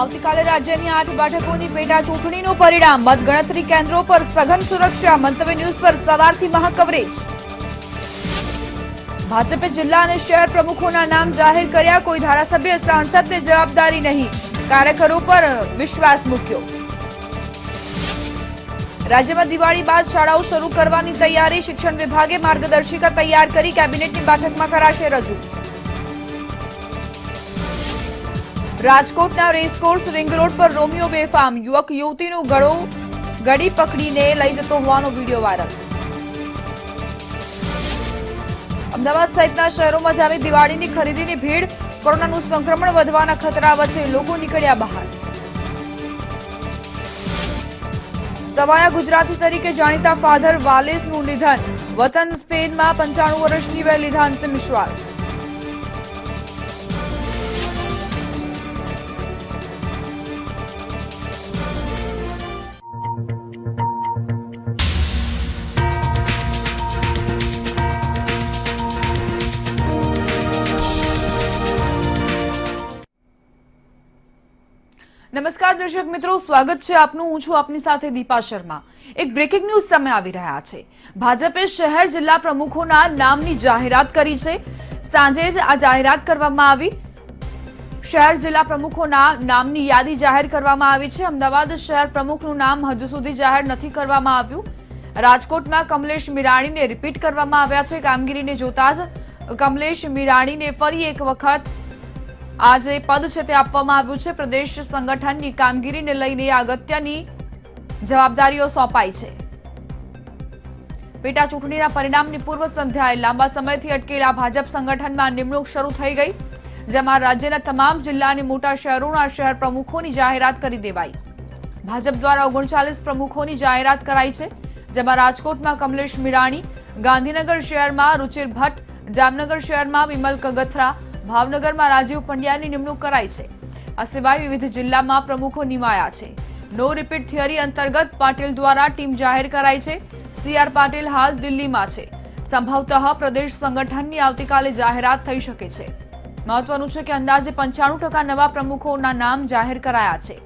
આવતીકાલે રાજ્યની 8 બેઠકોની પેટા ચૂંટણીનું પરિણામ, મતગણતરી કેન્દ્રો પર સઘન સુરક્ષા. મંતવ્ય ન્યૂઝ પર સવારથી મહાકવરેજ. ભાજપે જિલ્લા અને શહેર પ્રમુખોના નામ જાહેર કર્યા. કોઈ ધારાસભ્ય સાંસદને જવાબદારી નહીં, કાર્યકરો પર વિશ્વાસ મૂક્યો. રાજ્યમાં દિવાળી બાદ શાળાઓ શરૂ કરવાની તૈયારી. શિક્ષણ વિભાગે માર્ગદર્શિકા તૈયાર કરી કેબિનેટની બેઠકમાં કરાશે રજૂ. રાજકોટના રેસકોર્સ રિંગ રોડ પર રોમિયો બેફામ, યુવક યુવતીનું ગળી પકડીને લઈ જતો હોવાનો વિડીયો વાયરલ. અમદાવાદ સહિતના શહેરોમાં જામી દિવાળીની ખરીદીની ભીડ. કોરોનાનું સંક્રમણ વધવાના ખતરા વચ્ચે લોકો નીકળ્યા બહાર. સવાયા ગુજરાતી તરીકે જાણીતા ફાધર વાલેસનું નિધન. વતન સ્પેનમાં 95 વર્ષની વયે લીધા અંતિમ શ્વાસ. નમસ્કાર દર્શક મિત્રો, સ્વાગત છે આપનું. હું છું આપની સાથે દીપા શર્મા. એક બ્રેકિંગ ન્યૂઝ સામે આવી રહ્યા છે. ભાજપે શહેર જિલ્લા પ્રમુખોના નામની જાહેરાત કરી છે. સાંજે જ આ જાહેરાત કરવામાં આવી. શહેર જિલ્લા પ્રમુખોના નામની યાદી જાહેર કરવામાં આવી છે. અમદાવાદ શહેર પ્રમુખનું નામ હજુ સુધી જાહેર નથી કરવામાં આવ્યું. રાજકોટમાં કમલેશ મીરાણીને રિપીટ કરવામાં આવ્યા છે. કામગીરીને જોતા જ કમલેશ મીરાણીને ફરી એક વખત આ જે પદ છે તે આપવામાં આવ્યું છે. પ્રદેશ સંગઠનની કામગીરીને લઈને અગત્યની જવાબદારીઓ સોંપાઈ છે. પેટા ચૂંટણીના પરિણામની પૂર્વ સંધ્યાએ લાંબા સમયથી અટકેલા ભાજપ સંગઠનમાં નિમણૂક શરૂ થઈ ગઈ, જેમાં રાજ્યના તમામ જિલ્લા અને મોટા શહેરોના શહેર પ્રમુખોની જાહેરાત કરી દેવાઈ. ભાજપ દ્વારા 39 પ્રમુખોની જાહેરાત કરાઈ છે, જેમાં રાજકોટમાં કમલેશ મીરાણી, ગાંધીનગર શહેરમાં રુચિર ભટ્ટ, જામનગર શહેરમાં વિમલ કગથરા, ભાવનગરમાં રાજીવ પંડ્યાની નિમણૂક કરાઈ છે. આ સિવાય વિવિધ જિલ્લામાં પ્રમુખો નિમાયા છે. નો રિપીટ થિયરી અંતર્ગત પાટીલ દ્વારા ટીમ જાહેર કરાઈ છે. CR પાટીલ હાલ દિલ્હીમાં છે. સંભવતઃ પ્રદેશ સંગઠનની આવતીકાલે જાહેરાત થઈ શકે છે. મહત્વનું છે કે અંદાજે 95% નવા પ્રમુખોના નામ જાહેર કરાયા છે.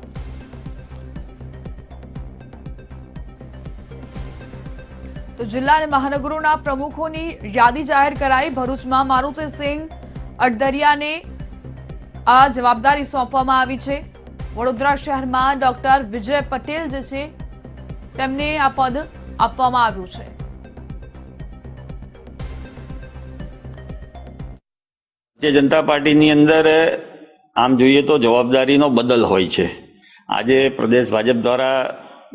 તો જિલ્લા અને મહાનગરોના પ્રમુખોની યાદી જાહેર કરાઈ. ભરૂચમાં મારુતિસિંહ અડદરિયાને આ જવાબદારી સોંપવામાં આવી છે. વડોદરા શહેરમાં ડોક્ટર વિજય પટેલ જે છે તેમને આ પદ આપવામાં આવ્યું છે. ભારતીય જનતા પાર્ટીની અંદર આમ જોઈએ તો જવાબદારીનો બદલ હોય છે. આજે પ્રદેશ ભાજપ દ્વારા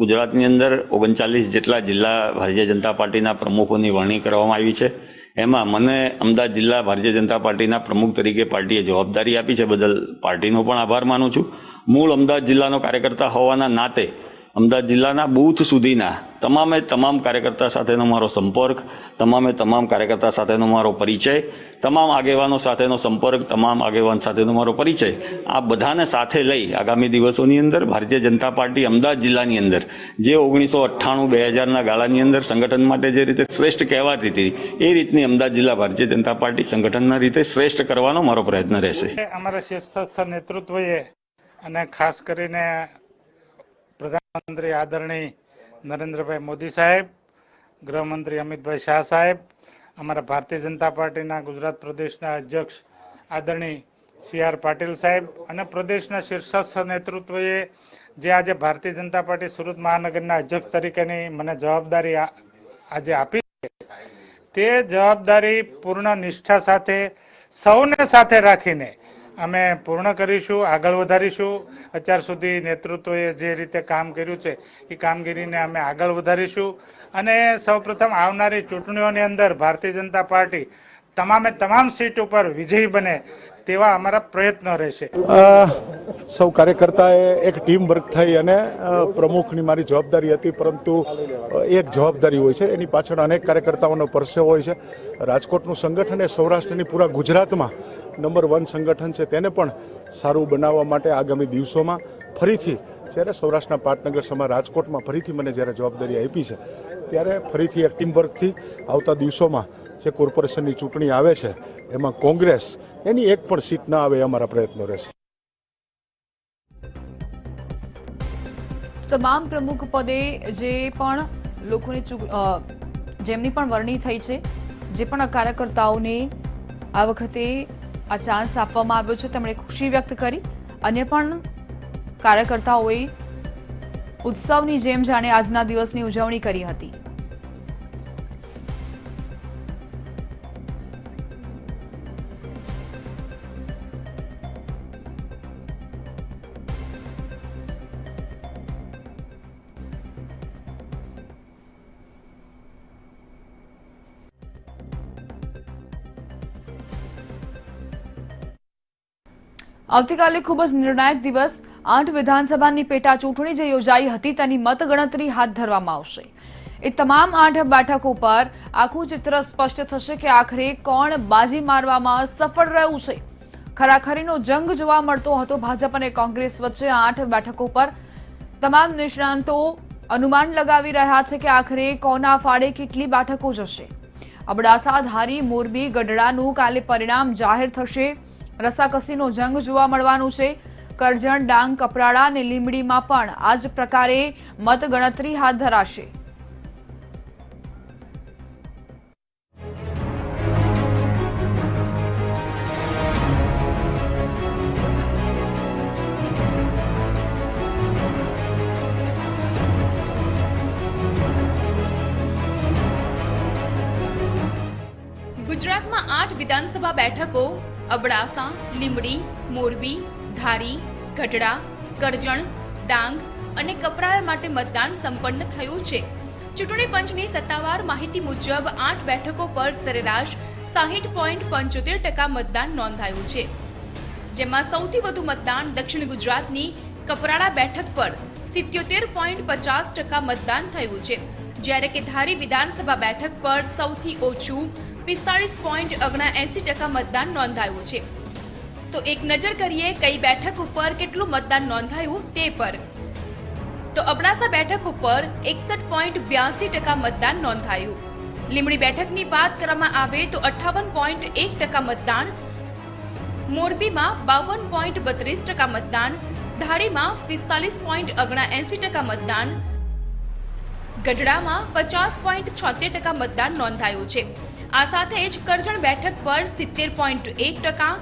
ગુજરાતની અંદર 39 જેટલા જિલ્લા ભારતીય જનતા પાર્ટીના પ્રમુખોની વરણી કરવામાં આવી છે. એમાં મને અમદાવાદ જિલ્લા ભારતીય જનતા પાર્ટીના પ્રમુખ તરીકે પાર્ટીએ જવાબદારી આપી છે, બદલ પાર્ટીનો પણ આભાર માનું છું. મૂળ અમદાવાદ જિલ્લાનો કાર્યકર્તા હોવાના નાતે અમદાવાદ જિલ્લાના બૂથ સુધીના તમામ કાર્યકર્તા સાથેનો મારો સંપર્ક, તમામ કાર્યકર્તા સાથેનો મારો પરિચય, તમામ આગેવાનો સાથેનો સંપર્ક, તમામ આગેવાન સાથેનો મારો પરિચય, આ બધાને સાથે લઈ આગામી દિવસોની અંદર ભારતીય જનતા પાર્ટી અમદાવાદ જિલ્લાની અંદર જે 1998-2000ના ગાળાની અંદર સંગઠન માટે જે રીતે શ્રેષ્ઠ કહેવાતી હતી એ રીતની અમદાવાદ જિલ્લા ભારતીય જનતા પાર્ટી સંગઠનના રીતે શ્રેષ્ઠ કરવાનો મારો પ્રયત્ન રહેશે. અમારા શીર્ષસ્થ નેતૃત્વએ અને ખાસ કરીને પ્રધાનમંત્રી આદરણીય નરેન્દ્રભાઈ મોદી સાહેબ, ગૃહમંત્રી અમિતભાઈ શાહ સાહેબ, અમારા ભારતીય જનતા પાર્ટીના ગુજરાત પ્રદેશના અધ્યક્ષ આદરણીય CR પાટીલ સાહેબ અને પ્રદેશના શીર્ષસ્થ નેતૃત્વએ જે આજે ભારતીય જનતા પાર્ટી સુરત મહાનગરના અધ્યક્ષ તરીકેની મને જવાબદારી આજે આપી છે, તે જવાબદારી પૂર્ણ નિષ્ઠા સાથે સૌને સાથે રાખીને અમે પૂર્ણ કરીશું, આગળ વધારીશું. અત્યાર સુધી નેતૃત્વએ જે રીતે કામ કર્યું છે એ કામગીરીને અમે આગળ વધારીશું અને સૌપ્રથમ આવનારી ચૂંટણીઓની અંદર ભારતીય જનતા પાર્ટી તમામ સીટ ઉપર વિજયી બને તેવા અમારા પ્રયત્નો રહેશે. સૌ કાર્યકર્તાએ એક ટીમ વર્ક થઈ અને પ્રમુખની મારી જવાબદારી હતી, પરંતુ એક જવાબદારી હોય છે એની પાછળ અનેક કાર્યકર્તાઓનો પરસેવો હોય છે. રાજકોટનું સંગઠન એ સૌરાષ્ટ્રની પૂરા ગુજરાતમાં નંબર 1 સંગઠન છે. તેને પણ સારું બનાવવા માટે આગામી દિવસોમાં ફરીથી જ્યારે સૌરાષ્ટ્રના પાટનગર સમા રાજકોટમાં ફરીથી મને જ્યારે જવાબદારી આપી છે ત્યારે ફરીથી એક ટીમ વર્કથી આવતા દિવસોમાં જે કોર્પોરેશનની ચૂંટણી આવે છે એમાં કોંગ્રેસ એની એક પણ સીટ ના આવે અમારા પ્રયત્નો રહેશે. તમામ પ્રમુખ પદે જે પણ લોકોની જેમની પણ વરણી થઈ છે, જે પણ કાર્યકર્તાઓને આ વખતે આ ચાન્સ આપવામાં આવ્યો છે, તેમણે ખુશી વ્યક્ત કરી. અન્ય પણ કાર્યકર્તાઓએ ઉત્સવની જેમ જાણે આજના દિવસની ઉજવણી કરી હતી. આવતીકાલે ખૂબ જ નિર્ણાયક દિવસ 8 વિધાનસભાની પેટા ચૂંટણી જે યોજાઈ હતી તેની મતગણતરી હાથ ધરવામાં આવશે. એ તમામ 8 બેઠકો પર આખું ચિત્ર સ્પષ્ટ થશે કે આખરે કોણ બાજી મારવામાં સફળ રહ્યું છે. ખરાખરીનો જંગ જોવા મળતો હતો ભાજપ અને કોંગ્રેસ વચ્ચે 8 બેઠકો પર. તમામ નિષ્ણાંતો અનુમાન લગાવી રહ્યા છે કે આખરે કોના ફાળે કેટલી બેઠકો જશે. અબડાસા, ધારી, મોરબી, ગઢડાનું કાલે પરિણામ જાહેર થશે. રસાકસીનો જંગ જોવા મળવાનું છે. કરજણ, ડાંગ, કપરાડા અને લીંબડીમાં પણ આ જ પ્રકારે મતગણતરી હાથ ધરાશે. ગુજરાતમાં 8 વિધાનસભા બેઠકો અબડાસા, લીંબડી, મોરબી, ધારી, ગઢડા, કરજણ, ડાંગ અને કપરાડા માટે મતદાન સંપન્ન થયું છે. ચૂંટણી પંચની સત્તાવાર માહિતી મુજબ 8 બેઠકો પર સરેરાશ 60.75% મતદાન નોંધાયું છે, જેમાં સૌથી વધુ મતદાન દક્ષિણ ગુજરાતની કપરાડા બેઠક પર 77.50% મતદાન થયું છે, જ્યારે કે ધારી વિધાનસભા બેઠક પર સૌથી ઓછું 45.79% મતદાન નોંધાયું છે. તો એક નજર કરીએ કઈ બેઠક ઉપર કેટલું મતદાન નોંધાયું તે પર. તો અબડાસા બેઠક ઉપર 61.82% મતદાન નોંધાયું. લીંબડી બેઠકની વાત કરવામાં આવે તો 58.1% મતદાન, મોરબીમાં 52.32% મતદાન, ધારીમાં 45.79% મતદાન, ગઢડામાં 50.76% મતદાન નોંધાયું છે. આ સાથે જ કરજણ બેઠક પર 70.1%,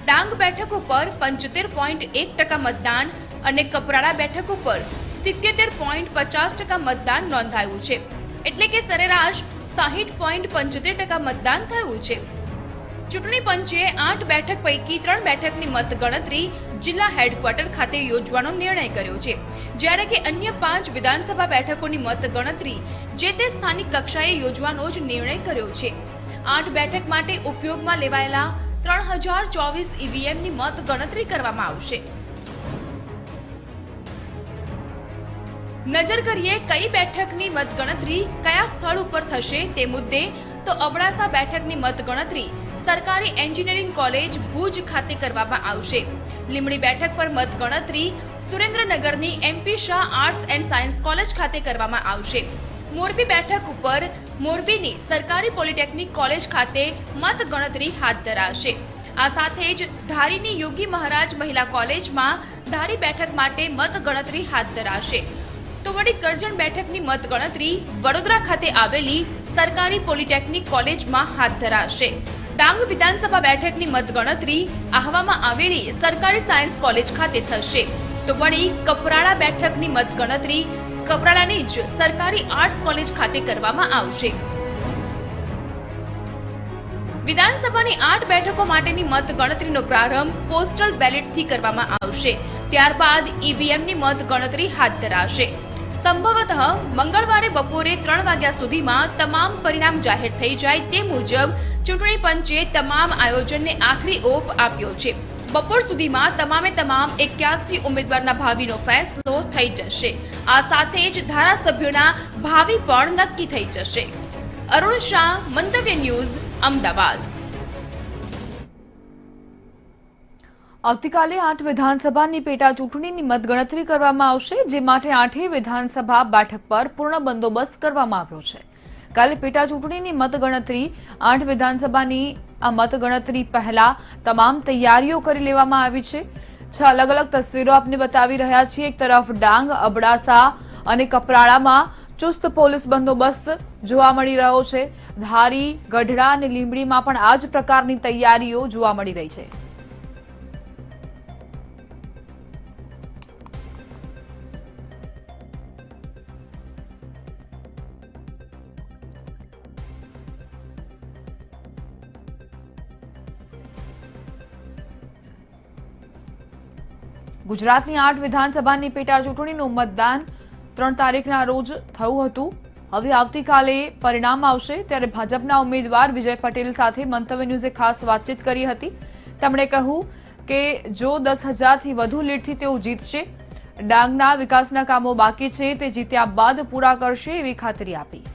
ડાંગ બેઠક ઉપર 75.1% મતદાન અને કપરાડા બેઠક ઉપર 77.50% મતદાન નોંધાયું છે. એટલે કે સરેરાશ 60.75% મતદાન થયું છે. ચૂંટણી પંચે 8 બેઠક પૈકી 3 બેઠકની મતગણતરી જિલ્લા હેડક્વાર્ટર ખાતે યોજવાનો નિર્ણય કર્યો છે, જ્યારે કે અન્ય 5 વિધાનસભા બેઠકોની મતગણતરી જે તે સ્થાનિક કક્ષાએ યોજવાનો જ નિર્ણય કર્યો છે. 8 બેઠક માટે ઉપયોગમાં લેવાયેલા 3024 ઈવીએમની મતગણતરી કરવામાં આવશે. નજર કરીએ કઈ બેઠકની મતગણતરી કયા સ્થળ ઉપર થશે તે મુદ્દે તો અબડાસા બેઠકની મતગણતરી સરકારી એન્જિનિયરિંગ કોલેજ ભુજ ખાતે કરવામાં આવશે. લીંબડી બેઠક પર મતગણતરી સુરેન્દ્રનગરની MP Shah arts and science college ખાતે કરવામાં આવશે. મોરબી બેઠક ઉપર મોરબીની સરકારી પોલિટેકનિક કોલેજ ખાતે મતગણતરી હાથ ધરાશે. આ સાથે જ ધારીની યોગી મહારાજ મહિલા કોલેજમાં ધારી બેઠક માટે મતગણતરી હાથ ધરાશે. તો વળી કરજણ બેઠકની મતગણતરી વડોદરા ખાતે આવેલી સરકારી પોલિટેકનિક કોલેજમાં હાથ ધરાશે. ડાંગ વિધાનસભા બેઠકની મતગણતરી આહવામાં આવેલી સરકારી સાયન્સ કોલેજ ખાતે થશે. તો વળી કપરાડા બેઠકની મતગણતરી કપરાડાની જ સરકારી આર્ટ્સ કોલેજ ખાતે કરવામાં આવશે. વિધાનસભાની 8 બેઠકો માટેની મતગણતરીનો પ્રારંભ પોસ્ટલ બેલેટથી કરવામાં આવશે. ત્યારબાદ ઈવીએમની મતગણતરી હાથ ધરાશે. સંભવતઃ મંગળવારે બપોરે 3 વાગ્યા સુધીમાં તમામ પરિણામ જાહેર થઈ જાય તે મુજબ ચૂંટણી પંચે તમામ આયોજનને આખરી ઓપ આપ્યો છે. બપોર સુધીમાં તમામ 81 ઉમેદવારના ભાવિનો ફેસલો થઈ જશે. આ સાથે જ ધારાસભ્યોના ભાવિ પણ નક્કી થઈ જશે. અરુણ શાહ, મંતવ્ય ન્યૂઝ, અમદાવાદ. આવતીકાલે 8 વિધાનસભાની પેટા ચૂંટણીની મતગણતરી કરવામાં આવશે, જે માટે 8 વિધાનસભા બેઠક પર પૂર્ણ બંદોબસ્ત કરવામાં આવ્યો છે. કાલે પેટા ચૂંટણીની મતગણતરી 8 વિધાનસભાની આ મતગણતરી પહેલા તમામ તૈયારીઓ કરી લેવામાં આવી છે. છ અલગ અલગ તસવીરો આપને બતાવી રહ્યા છીએ। એક તરફ ડાંગ, અબડાસા અને કપરાડામાં ચુસ્ત પોલીસ બંદોબસ્ત જોવા મળી રહ્યો છે। ધારી, ગઢડા અને લીંબડીમાં પણ આ જ પ્રકારની તૈયારીઓ જોવા મળી રહી છે। ગુજરાતની 8 વિધાનસભાની પેટા ચૂંટણીનું મતદાન 3 તારીખના રોજ થયું હતું। હવે આવતીકાલે પરિણામ આવશે, ત્યારે ભાજપના ઉમેદવાર વિજય પટેલ સાથે મંતવ્ય ન્યૂઝે ખાસ વાતચીત કરી હતી। તેમણે કહ્યું કે જો 10,000થી વધુ લીડથી તેઓ જીતશે, ડાંગના વિકાસના કામો બાકી છે તે જીત્યા બાદ પૂરા કરશે એવી ખાતરી આપી।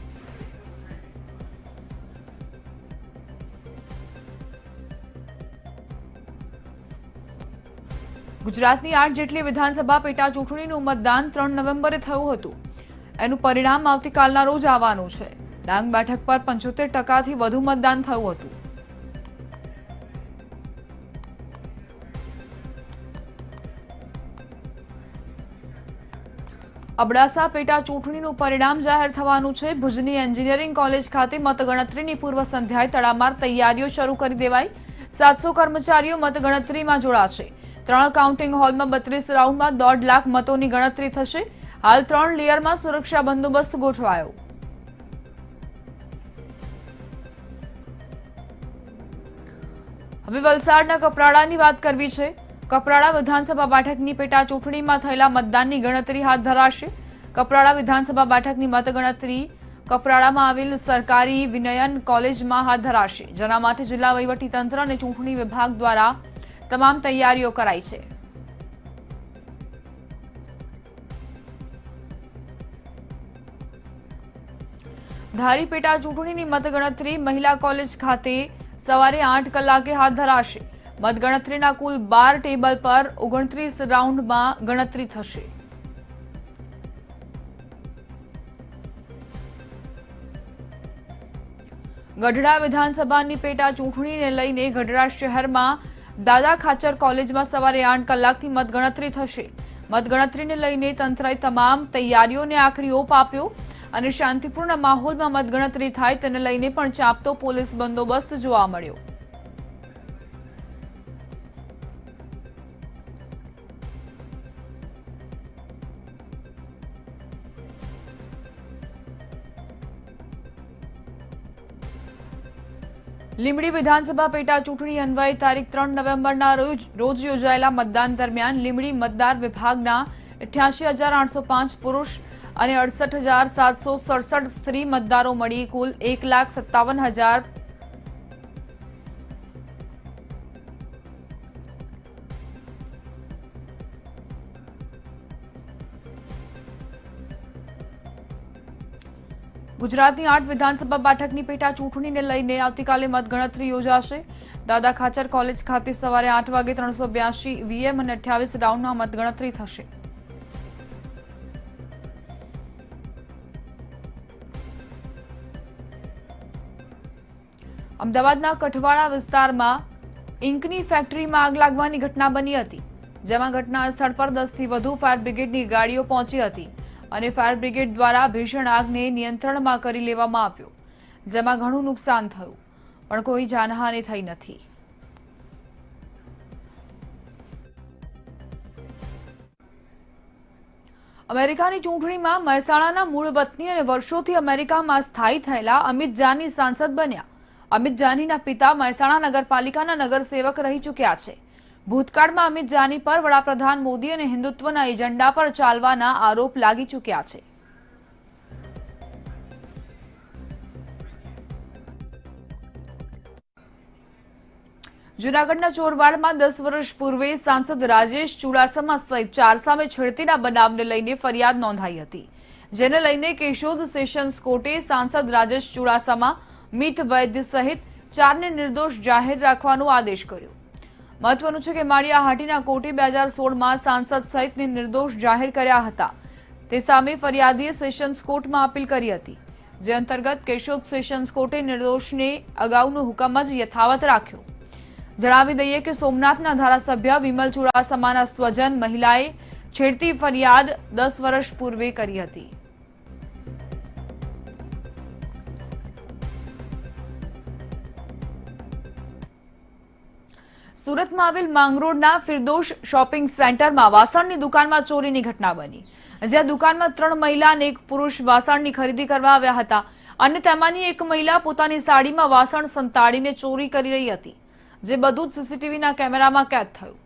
ગુજરાતની 8 જેટલી વિધાનસભા પેટા ચૂંટણીનું મતદાન 3 નવેમ્બરે થયું હતું। એનું પરિણામ આવતીકાલના રોજ આવવાનું છે। ડાંગ બેઠક પર 75%થી વધુ મતદાન થયું હતું। અબડાસા પેટા ચૂંટણીનું પરિણામ જાહેર થવાનું છે। ભુજની એન્જિનિયરિંગ કોલેજ ખાતે મતગણતરીની પૂર્વ સંધ્યાએ તડામાર તૈયારીઓ શરૂ કરી દેવાઈ। 700 કર્મચારીઓ મતગણતરીમાં જોડાશે। 3 કાઉન્ટિંગ હોલમાં 32 રાઉન્ડમાં 1.5 લાખ મતોની ગણતરી થશે। હાલ 3 લેયરમાં સુરક્ષા બંદોબસ્ત ગોઠવાયો। હવે વલસાડના કપરાડાની વાત કરવી છે। કપરાડા વિધાનસભા બેઠકની પેટા ચૂંટણીમાં થયેલા મતદાનની ગણતરી હાથ ધરાશે। કપરાડા વિધાનસભા બેઠકની મતગણતરી કપરાડામાં આવેલ સરકારી વિનયન કોલેજમાં હાથ ધરાશે, જેના માટે જિલ્લા વહીવટીતંત્ર અને ચૂંટણી વિભાગ દ્વારા તમામ તૈયારીઓ કરાઈ છે। ધારી પેટા ચૂંટણીની મતગણતરી મહિલા કોલેજ ખાતે સવારે 8 કલાકે હાથ ધરાશે। મતગણતરીના કુલ 12 ટેબલ પર 29 રાઉન્ડમાં ગણતરી થશે। ગઢડા વિધાનસભાની પેટા ચૂંટણીને લઈને ગઢડા શહેરમાં દાદા ખાચર કોલેજમાં સવારે 8 કલાકથી મતગણતરી થશે। મતગણતરીને લઈને તંત્રએ તમામ તૈયારીઓને આખરી ઓપ આપ્યો અને શાંતિપૂર્ણ માહોલમાં મતગણતરી થાય તેને લઈને પણ ચાંપતો પોલીસ બંદોબસ્ત જોવા મળ્યો। લીંબડી વિધાનસભા પેટા ચૂંટણી અન્વયે તારીખ 3 નવેમ્બરના રોજ યોજાયેલા મતદાન દરમિયાન લીંબડી મતદાર વિભાગના 88,805 પુરુષ અને 68,767 સ્ત્રી મતદારો મળી કુલ 1,57,000 ગુજરાતની 8 વિધાનસભા બેઠકની પેટા ચૂંટણીને લઈને આવતીકાલે મતગણતરી યોજાશે। દાદા ખાચર કોલેજ ખાતે સવારે 8 વાગે 382 વીએમ અને 28 રાઉન્ડમાં મતગણતરી થશે। અમદાવાદના કઠવાડા વિસ્તારમાં ઇંકની ફેક્ટરીમાં આગ લાગવાની ઘટના બની હતી, જેમાં ઘટના સ્થળ પર 10થી વધુ ફાયર બ્રિગેડની ગાડીઓ પહોંચી હતી અને ફાયર બ્રિગેડ દ્વારા ભીષણ આગને નિયંત્રણમાં કરી લેવામાં આવ્યો, જેમાં ઘણું નુકસાન થયું પણ કોઈ જાનહાનિ થઈ નથી। અમેરિકાની ચૂંટણીમાં મહેસાણાના મૂળ વતની અને વર્ષોથી અમેરિકામાં સ્થાયી થયેલા અમિત જાની સાંસદ બન્યા। અમિત જાનીના પિતા મહેસાણા નગરપાલિકાના નગરસેવક રહી ચૂક્યા છે। ભૂતકાળમાં અમિત જાની પર વડાપ્રધાન મોદી અને હિન્દુત્વના એજન્ડા પર ચાલવાના આરોપ લાગી ચૂક્યા છે। જૂનાગઢના ચોરવાડમાં 10 વર્ષ પૂર્વે સાંસદ રાજેશ ચુડાસમા સહિત 4 સામે છેડતીના બનાવને લઈને ફરિયાદ નોંધાઈ હતી, જેને લઈને કેશોદ સેશન્સ કોર્ટે સાંસદ રાજેશ ચુડાસમા, મિત વૈદ્ય સહિત 4ને નિર્દોષ જાહેર રાખવાનો આદેશ કર્યો। મહત્વનું છે કે માળિયાહાટીના કોર્ટે 2016માં સાંસદ સહિતને નિર્દોષ જાહેર કર્યા હતા। તે સામે ફરિયાદીએ સેશન્સ કોર્ટમાં અપીલ કરી હતી, જે અંતર્ગત કેશોદ સેશન્સ કોર્ટે નિર્દોષને અગાઉનો હુકમ જ યથાવત રાખ્યો। જણાવી દઈએ કે સોમનાથના ધારાસભ્ય વિમલ ચુડાસમાના સ્વજન મહિલાએ છેડતી ફરિયાદ 10 વર્ષ પૂર્વે કરી હતી. સુરતમાં આવેલ માંગરોળના ફિરદોશ શોપિંગ સેન્ટરમાં વાસણની દુકાનમાં ચોરીની ઘટના બની, જ્યાં દુકાનમાં 3 મહિલા અને 1 પુરુષ વાસણની ખરીદી કરવા આવ્યા હતા અને તેમાંની એક મહિલા પોતાની સાડીમાં વાસણ સંતાડીને ચોરી કરી રહી હતી, જે બધું જ સીસીટીવીના કેમેરામાં કેદ થયું.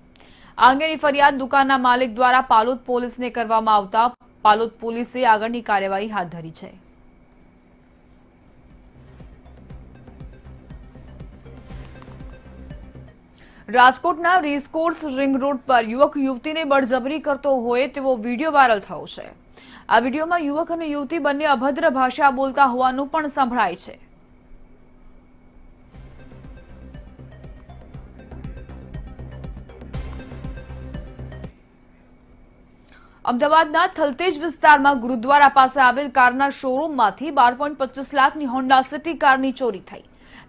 આ અંગેની ફરિયાદ દુકાનના માલિક દ્વારા પાલોદ પોલીસને કરવામાં આવતા પાલોદ પોલીસે આગળની કાર્યવાહી હાથ ધરી છે. રાજકોટના રેસકોર્સ રિંગ રોડ પર યુવક યુવતીને બળજબરી કરતો હોય તેવો વિડીયો વાયરલ થયો છે. આ વિડીયોમાં યુવક અને યુવતી બંને અભદ્ર ભાષા બોલતા હોવાનું પણ સંભળાય છે. અમદાવાદના થલતેજ વિસ્તારમાં ગુરુદ્વારા પાસે આવેલ કારના શોરૂમમાંથી 12.25 લાખની હોન્ડા સિટી કારની ચોરી થઈ,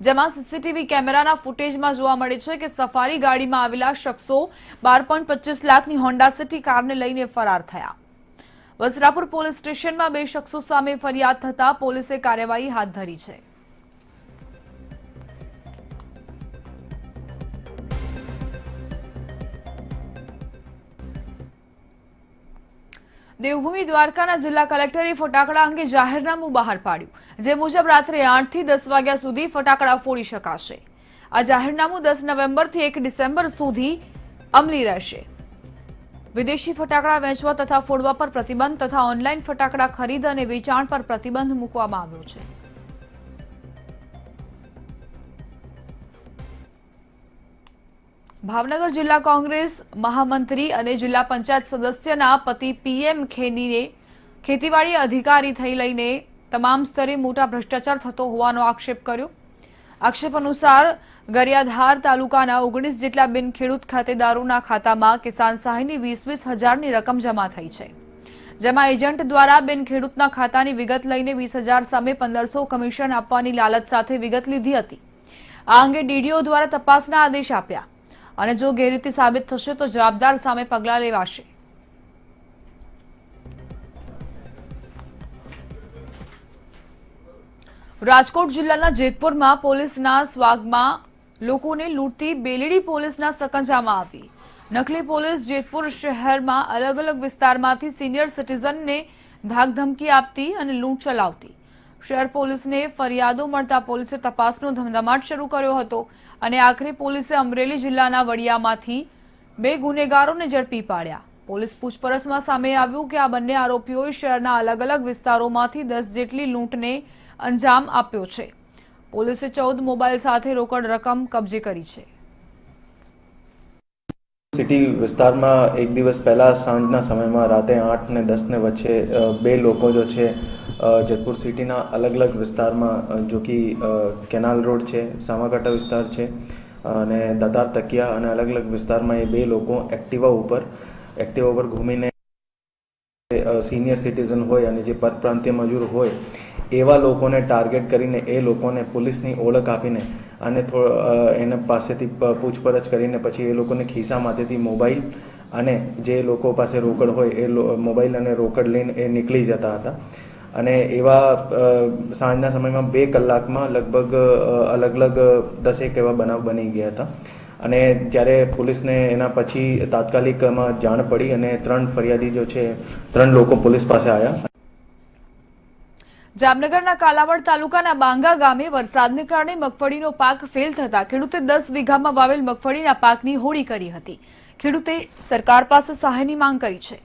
જેમાં સીસીટીવી કેમેરાના ફૂટેજમાં જોવા મળે છે કે સફારી ગાડીમાં આવેલા શખ્સો 12.25 લાખની હોન્ડા સિટી કારને લઈને ફરાર થયા. વસ્ત્રાપુર પોલીસ સ્ટેશનમાં 2 શખ્સો સામે ફરિયાદ થતા પોલીસે કાર્યવાહી હાથ ધરી છે. દેવભૂમિ દ્વારકાના જિલ્લા કલેક્ટરે ફટાકડા અંગે જાહેરનામું બહાર પાડ્યું, જે મુજબ રાત્રે 8 થી 10 વાગ્યા સુધી ફટાકડા ફોડી શકાશે. આ જાહેરનામું 10 નવેમ્બરથી 1 ડિસેમ્બર સુધી અમલી રહેશે. વિદેશી ફટાકડા વેચવા તથા ફોડવા પર પ્રતિબંધ તથા ઓનલાઈન ફટાકડા ખરીદ અને વેચાણ પર પ્રતિબંધ મૂકવામાં આવ્યો છે. ભાવનગર જિલ્લા કોંગ્રેસ મહામંત્રી અને જિલ્લા પંચાયત સદસ્યના પતિ પીએમ ખેનીને ખેતીવાડી અધિકારી થઈ લઈને તમામ સ્તરે મોટા ભ્રષ્ટાચાર થતો હોવાનો આક્ષેપ કર્યો. આક્ષેપ અનુસાર ગરિયાધાર તાલુકાના 19 જેટલા બિન ખેડૂત ખાતેદારોના ખાતામાં કિસાન સહાયની 20-20 હજારની રકમ જમા થઈ છે, જેમાં એજન્ટ દ્વારા બિન ખેડૂતના ખાતાની વિગત લઈને 20,000 સામે 1500 કમિશન આપવાની લાલચ સાથે વિગત લીધી હતી. આ અંગે ડીડીઓ દ્વારા તપાસના આદેશ આપ્યા અને જો ગેરરીતિ સાબિત થશે તો જવાબદાર સામે પગલાં લેવાશે. રાજકોટ જિલ્લાના જેતપુરમાં પોલીસના સ્વાગમાં લોકોને લૂંટતી બેલેડી પોલીસના સકંજામાં આવી. નકલી પોલીસ જેતપુર શહેરમાં અલગ અલગ વિસ્તારમાંથી સિનિયર સિટીઝનને ધાકધમકી આપતી અને લૂંટ ચલાવતી. શહેર પોલીસને ફરિયાદો મળતા પોલીસે તપાસનો ધમધમાટ શરૂ કર્યો હતો અને આખરે પોલીસે અમરેલી જિલ્લાના વડિયામાંથી 2 ગુનેગારોને ઝડપી પાડ્યા. પોલીસ પૂછપરછમાં સામે આવ્યું કે આ બંને આરોપીઓએ શહેરના અલગ અલગ વિસ્તારોમાંથી 10 જેટલી લૂંટને અંજામ આપ્યો છે. પોલીસે 14 મોબાઈલ સાથે રોકડ રકમ કબજે કરી છે. સિટી વિસ્તારમાં એક દિવસ પહેલાં સાંજના સમયમાં રાતે 8 ને 10 ને વચ્ચે 2 લોકો જો છે જેતપુર સિટીના અલગ અલગ વિસ્તારમાં, જો કે કેનાલ રોડ છે, સામાકાંઠા વિસ્તાર છે અને દાદાર તકિયા અને અલગ અલગ વિસ્તારમાં એ 2 લોકો એક્ટિવા ઉપર ઘૂમીને સિનિયર સિટીઝન હોય અને જે પરપ્રાંતીય મજૂર હોય એવા લોકોને ટાર્ગેટ કરીને એ લોકોને પોલીસની ઓળખ આપીને અને એના પાસેથી પૂછપરછ કરીને પછી એ લોકોને ખિસ્સામાંથી મોબાઈલ અને જે લોકો પાસે રોકડ હોય એ મોબાઈલ અને રોકડ લઈને એ નીકળી જતા હતા. અને એવા સાંજના સમયમાં 2 કલાકમાં લગભગ અલગ અલગ 10 એવા બનાવ બની ગયા હતા. અને જ્યારે પોલીસને એના પછી તાત્કાલિકમાં જાણ પડી અને 3 ફરિયાદી જો છે 3 લોકો પોલીસ પાસે આવ્યા. જામનગરના કાલાવડ તાલુકાના બાંગા ગામે વરસાદને કારણે મગફળીનો પાક ફેલ થતા ખેડૂતે 10 વીઘામાં વાવેલ મગફળીના પાકની હોળી કરી હતી. ખેડૂતે સરકાર પાસે સહાયની માંગ કરી છે.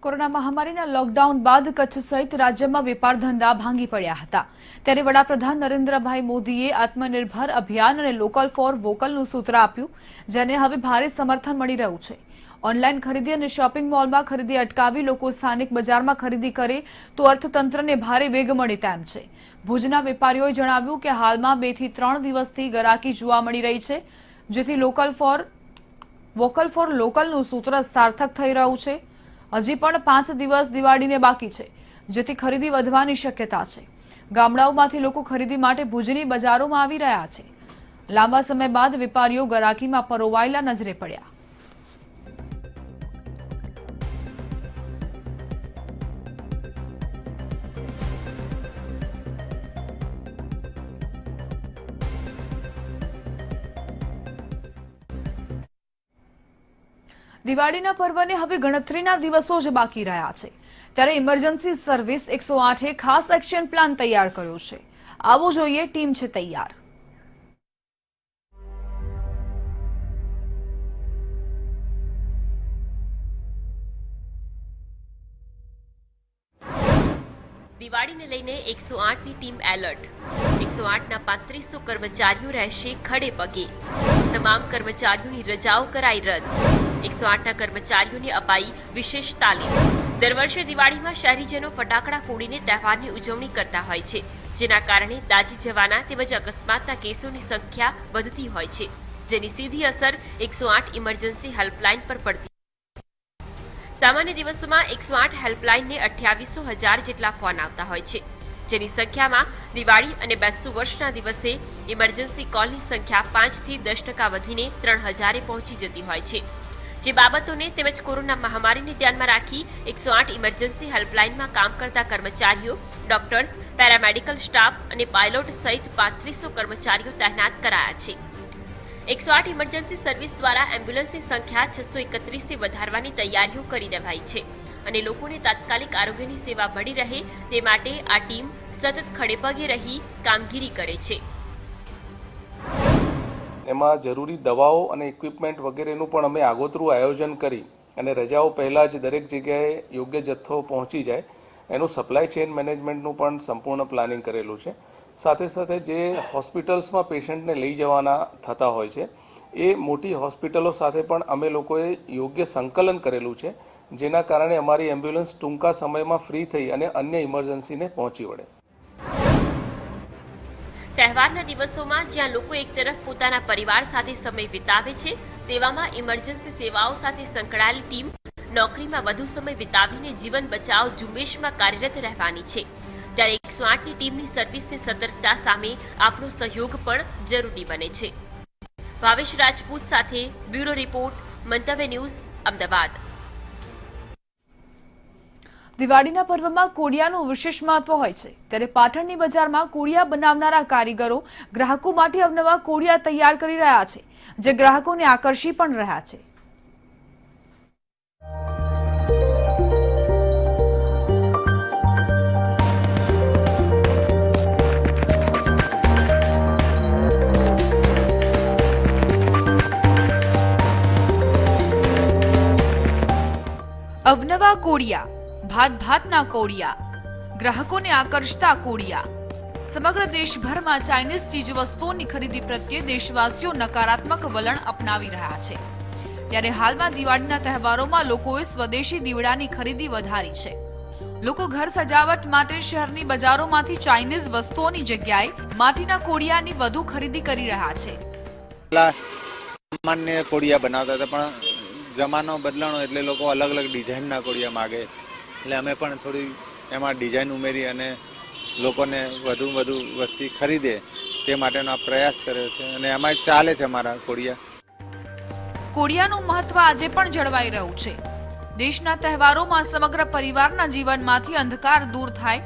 કોરોના મહામારીના લોકડાઉન બાદ કચ્છ સહિત રાજ્યમાં વેપાર ધંધા ભાંગી પડ્યા હતા, ત્યારે વડાપ્રધાન નરેન્દ્રભાઈ મોદીએ આત્મનિર્ભર અભિયાન અને લોકલ ફોર વોકલનું સૂત્ર આપ્યું, જેને હવે ભારે સમર્થન મળી રહ્યું છે. ઓનલાઈન ખરીદી અને શોપિંગ મોલમાં ખરીદી અટકાવી લોકો સ્થાનિક બજારમાં ખરીદી કરે તો અર્થતંત્રને ભારે વેગ મળે તેમ છે. ભુજના વેપારીઓએ જણાવ્યું કે હાલમાં 2 થી 3 દિવસથી ગરાકી જોવા મળી રહી છે, જેથી વોકલ ફોર લોકલનું સૂત્ર સાર્થક થઈ રહ્યું છે. હજી પણ 5 દિવસ દિવાળીને બાકી છે, જેથી ખરીદી વધવાની શક્યતા છે. ગામડાઓમાંથી લોકો ખરીદી માટે ભુજની બજારોમાં આવી રહ્યા છે. લાંબા સમય બાદ વેપારીઓ ગરાકીમાં પરોવાયેલા નજરે પડ્યા. દિવાળીના પર્વને હવે ગણતરીના દિવસો જ બાકી રહ્યા છે, ત્યારે ઇમરજન્સી સર્વિસ 108એ ખાસ એક્શન પ્લાન તૈયાર કર્યો છે. આવો જોઈએ, ટીમ છે તૈયાર. દિવાળીને લઈને 108ની ટીમ એલર્ટ. 108ના 3500 કર્મચારીઓ રહેશે ખડે પગે. તમામ કર્મચારીઓની રજાઓ કરાઈ રદ. 108ના કર્મચારીઓને અપાઈ વિશેષ તાલીમ. દર વર્ષે દિવાળીમાં શહેરીજનો ફટાકડા ફોડીને તહેવારની ઉજવણી કરતા હોય છે, જેના કારણે દાઝી જવાના તેમજ અકસ્માતના કેસોની સંખ્યા વધતી હોય છે, જેની સીધી અસર 108 ઇમરજન્સી હેલ્પલાઇન પર પડતી. સામાન્ય દિવસોમાં 108 હેલ્પલાઇનને 28,000 જેટલા ફોન આવતા હોય છે, જેની સંખ્યામાં દિવાળી અને બેસતું વર્ષના દિવસે ઇમરજન્સી કોલની સંખ્યા 5થી 10% વધીને 3,000 પહોંચી જતી હોય છે. જે બાબતોને તેમજ કોરોના મહામારીને ધ્યાનમાં રાખી 108 ઇમરજન્સી હેલ્પલાઇનમાં કામ કરતા કર્મચારીઓ, ડોક્ટર્સ, પેરામેડિકલ સ્ટાફ અને પાયલોટ સહિત 3500 કર્મચારીઓ તૈનાત કરાયા છે. 108 ઇમરજન્સી સર્વિસ દ્વારા એમ્બ્યુલન્સની સંખ્યા 631થી વધારવાની તૈયારીઓ કરી દેવાઈ છે અને લોકોને તાત્કાલિક આરોગ્યની સેવા મળી રહે તે માટે આ ટીમ સતત ખડેપગે રહી કામગીરી કરે છે. એમાં જરૂરી દવાઓ અને ઇક્વિપમેન્ટ વગેરેનું પણ અમે આગોતરું આયોજન કરી અને રજાઓ પહેલાં જ દરેક જગ્યાએ યોગ્ય જથ્થો પહોંચી જાય એનું સપ્લાય ચેઇન મેનેજમેન્ટનું પણ સંપૂર્ણ પ્લાનિંગ કરેલું છે. સાથે સાથે જે હોસ્પિટલ્સમાં પેશન્ટને લઈ જવાના થતા હોય છે એ મોટી હોસ્પિટલો સાથે પણ અમે લોકોએ યોગ્ય સંકલન કરેલું છે, જેના કારણે અમારી એમ્બ્યુલન્સ ટૂંકા સમયમાં ફ્રી થઈ અને અન્ય ઇમરજન્સીને પહોંચી વળે. તહેવારના દિવસોમાં જ્યાં લોકો એક તરફ પોતાના પરિવાર સાથે સમય વિતાવે છે, તેવામાં ઇમરજન્સી સેવાઓ સાથે સંકળાયેલી ટીમ નોકરીમાં વધુ સમય વિતાવીને જીવન બચાવ ઝુંબેશમાં કાર્યરત રહેવાની છે. ત્યારે 108ની ટીમની સર્વિસની સતર્કતા સામે આપણો સહયોગ પણ જરૂરી બને છે. ભાવેશ રાજપૂત સાથે બ્યુરો રિપોર્ટ, મંતવ્ય ન્યૂઝ, અમદાવાદ. દિવાળીના પર્વમાં કોડિયાનું વિશેષ મહત્વ હોય છે, ત્યારે પાટણની બજારમાં કોડિયા બનાવનારા કારીગરો ગ્રાહકો માટે અવનવા કોડિયા તૈયાર કરી રહ્યા છે, જે ગ્રાહકોને આકર્ષી પણ રહ્યા છે. અવનવા કોડિયા, ભાતના કોડિયા, ગ્રાહકોને આકર્ષતા કોડિયા. સમગ્ર દેશભરમાં ચાઇનીઝ ચીજવસ્તુઓની ખરીદી પ્રત્યે દેશવાસીઓ નકારાત્મક વલણ અપનાવી રહ્યા છે, ત્યારે હાલમાં દિવાળીના તહેવારોમાં લોકોએ સ્વદેશી દીવડાની ખરીદી વધારી છે. લોકો ઘર સજાવટ માટે શહેરની બજારોમાંથી ચાઇનીઝ વસ્તુઓની જગ્યાએ માટીના કોડિયાની વધુ ખરીદી કરી રહ્યા છે. સામાન્ય કોડિયા બનાવતા હતા, પણ જમાનો બદલાણો એટલે લોકો અલગ અલગ ડિઝાઇનના કોડિયા માગે, એટલે અમે પણ થોડી એમાં ડિઝાઇન ઉમેરી અને લોકોને વધુ વસ્તુ ખરીદે તે માટેનો પ્રયાસ કર્યો છે અને એમાં ચાલે છે અમારા કોડિયા. કોડિયાનું મહત્વ આજે પણ જળવાઈ રહ્યું છે. દેશના તહેવારોમાં સમગ્ર પરિવારના જીવનમાંથી અંધકાર દૂર થાય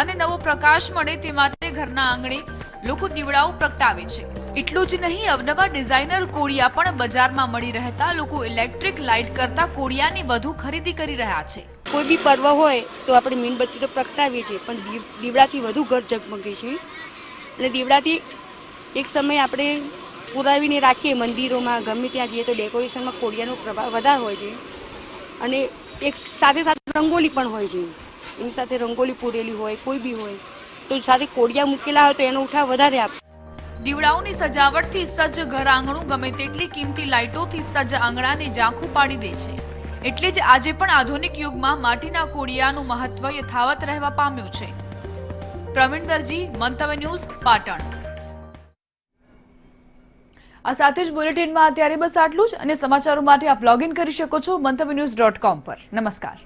અને નવો પ્રકાશ મળે તે માટે ઘરના આંગણે લોકો દીવડાઓ પ્રગટાવે છે. એટલું જ નહીં, અવનવા ડિઝાઇનર કોડિયા પણ બજારમાં મળી રહેતા લોકો ઇલેક્ટ્રિક લાઇટ કરતા કોડિયાની વધુ ખરીદી કરી રહ્યા છે. કોઈ બી પર્વ હોય તો આપણે મીણબત્તી તો પ્રગટાવીએ છીએ, પણ દીવડાથી વધુ ઘર ઝગમગે છે અને દીવડાથી એક સમય આપણે પુરાવીને રાખીએ મંદિરોમાં, ગમે ત્યાં જઈએ તો ડેકોરેશનમાં કોડિયાનો પ્રભાવ વધારે હોય છે અને એક સાથે સાથે રંગોલી પણ હોય છે. એની સાથે રંગોલી પૂરેલી હોય કોઈ બી હોય તો સાથે કોડિયા મૂકેલા હોય તો એનો ઉઠાવ વધારે આપે. દીવડાઓની સજાવટથી સજ્જ ઘર આંગણું ગમે તેટલી કિંમતી લાઇટોથી સજ્જ આંગણાને ઝાંખું પાડી દે છે. એટલે જ આજે પણ આધુનિક યુગમાં માટીના કોડિયાનું મહત્વ યથાવત રહેવા પામ્યું છે. પ્રવીણ દરજી, મંતવ્ય ન્યૂઝ, પાટણ. આ સાથે જ બુલેટિનમાં અત્યારે બસ આટલું જ અને સમાચારો માટે આપ લોગિન કરી શકો છો મંતવ્યન્યૂઝ.com પર. નમસ્કાર.